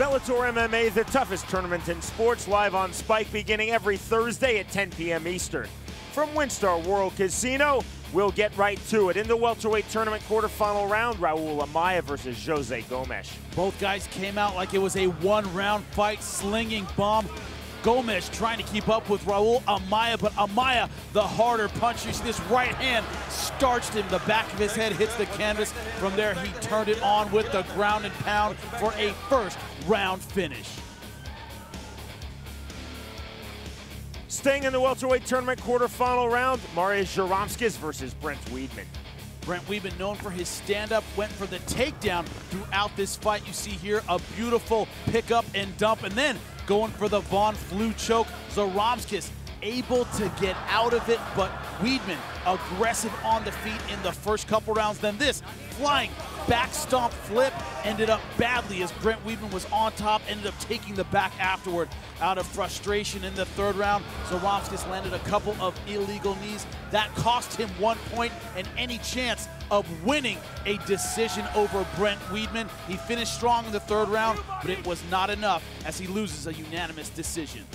Bellator MMA, the toughest tournament in sports, live on Spike beginning every Thursday at 10 p.m. Eastern. From WinStar World Casino, we'll get right to it. In the welterweight tournament quarterfinal round, Raul Amaya versus Jose Gomes. Both guys came out like it was a one-round fight, slinging bomb. Gomes trying to keep up with Raul Amaya, but Amaya, the harder puncher. You see this right hand starched him. The back of his head hits the canvas. From there, he turned it on with the ground and pound for a first round finish. Staying in the welterweight tournament quarterfinal round, Mariusz Jaromskis versus Brent Weidman. Brent Weidman, known for his stand-up, went for the takedown throughout this fight. You see here a beautiful pickup and dump, and then going for the Von Flue choke. Jaromskis able to get out of it, but Weidman aggressive on the feet in the first couple rounds. Then this flying back stomp flip ended up badly as Brent Weidman was on top, ended up taking the back afterward. Out of frustration in the third round, Jaromskis landed a couple of illegal knees. That cost him 1 point and any chance of winning a decision over Brent Weidman. He finished strong in the third round, but it was not enough as he loses a unanimous decision.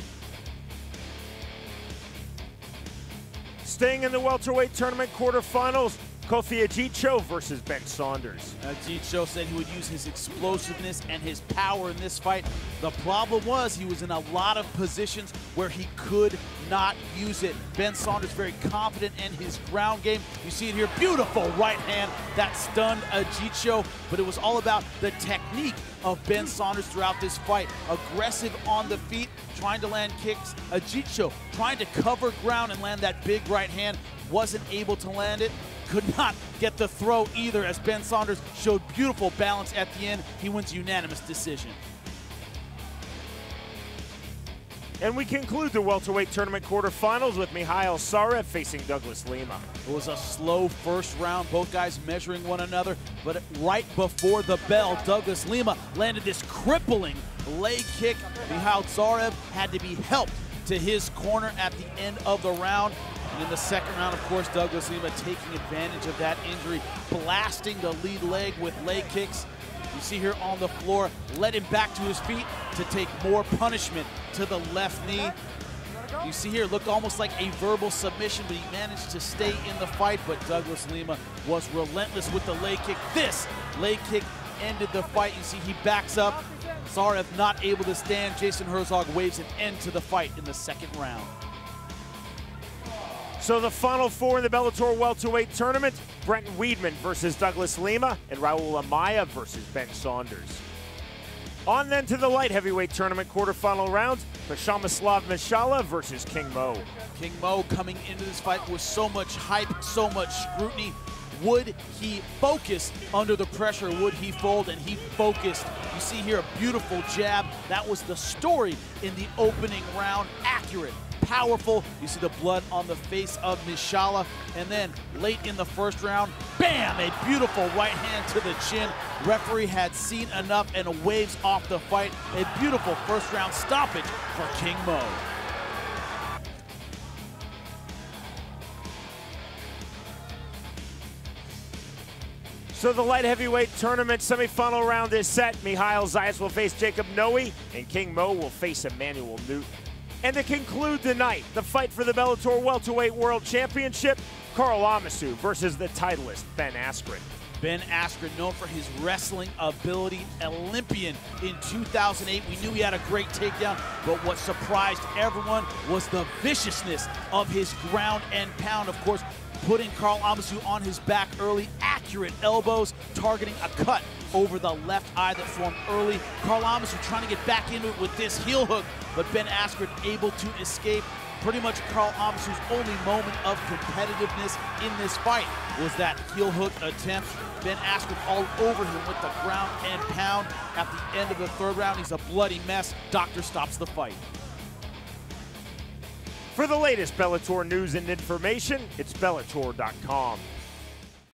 Staying in the welterweight tournament quarterfinals, Kofi Ajicho versus Ben Saunders. Ajicho said he would use his explosiveness and his power in this fight. The problem was he was in a lot of positions where he could not use it. Ben Saunders very confident in his ground game. You see it here, beautiful right hand that stunned Ajicho, but it was all about the technique of Ben Saunders throughout this fight. Aggressive on the feet, trying to land kicks. Ajicho trying to cover ground and land that big right hand, wasn't able to land it. Could not get the throw either as Ben Saunders showed beautiful balance at the end. He wins unanimous decision. And we conclude the welterweight tournament quarterfinals with Mihail Sarev facing Douglas Lima. It was a slow first round, both guys measuring one another, but right before the bell, Douglas Lima landed this crippling leg kick. Mihail Sarev had to be helped to his corner at the end of the round. And in the second round, of course, Douglas Lima taking advantage of that injury, blasting the lead leg with leg kicks. You see here on the floor, led him back to his feet to take more punishment to the left knee. You see here, looked almost like a verbal submission, but he managed to stay in the fight, but Douglas Lima was relentless with the leg kick. This leg kick ended the fight. You see he backs up. Sarev not able to stand. Jason Herzog waves an end to the fight in the second round. So the final four in the Bellator welterweight tournament, Brent Weidman versus Douglas Lima and Raul Amaya versus Ben Saunders. On then to the light heavyweight tournament quarterfinal rounds, Przemysław Mishala versus King Mo. King Mo coming into this fight with so much hype, so much scrutiny. Would he focus under the pressure? Would he fold? And he focused. You see here a beautiful jab. That was the story in the opening round. Accurate, powerful. You see the blood on the face of Mishala. And then late in the first round, bam, a beautiful right hand to the chin. Referee had seen enough and waves off the fight. A beautiful first round stoppage for King Mo. So the light heavyweight tournament semifinal round is set. Mihail Zayas will face Jacob Noe, and King Mo will face Emmanuel Newton. And to conclude the night, the fight for the Bellator Welterweight World Championship, Karl Amasu versus the titleist Ben Askren. Ben Askren, known for his wrestling ability, Olympian in 2008. We knew he had a great takedown, but what surprised everyone was the viciousness of his ground and pound. Of course, putting Karl Amasu on his back early, accurate elbows, targeting a cut over the left eye that formed early. Karl Amasu trying to get back into it with this heel hook, but Ben Askren able to escape. Pretty much Karl Amasu's only moment of competitiveness in this fight was that heel hook attempt. Ben Askren all over him with the ground and pound. At the end of the third round, he's a bloody mess. Doctor stops the fight. For the latest Bellator news and information, it's Bellator.com.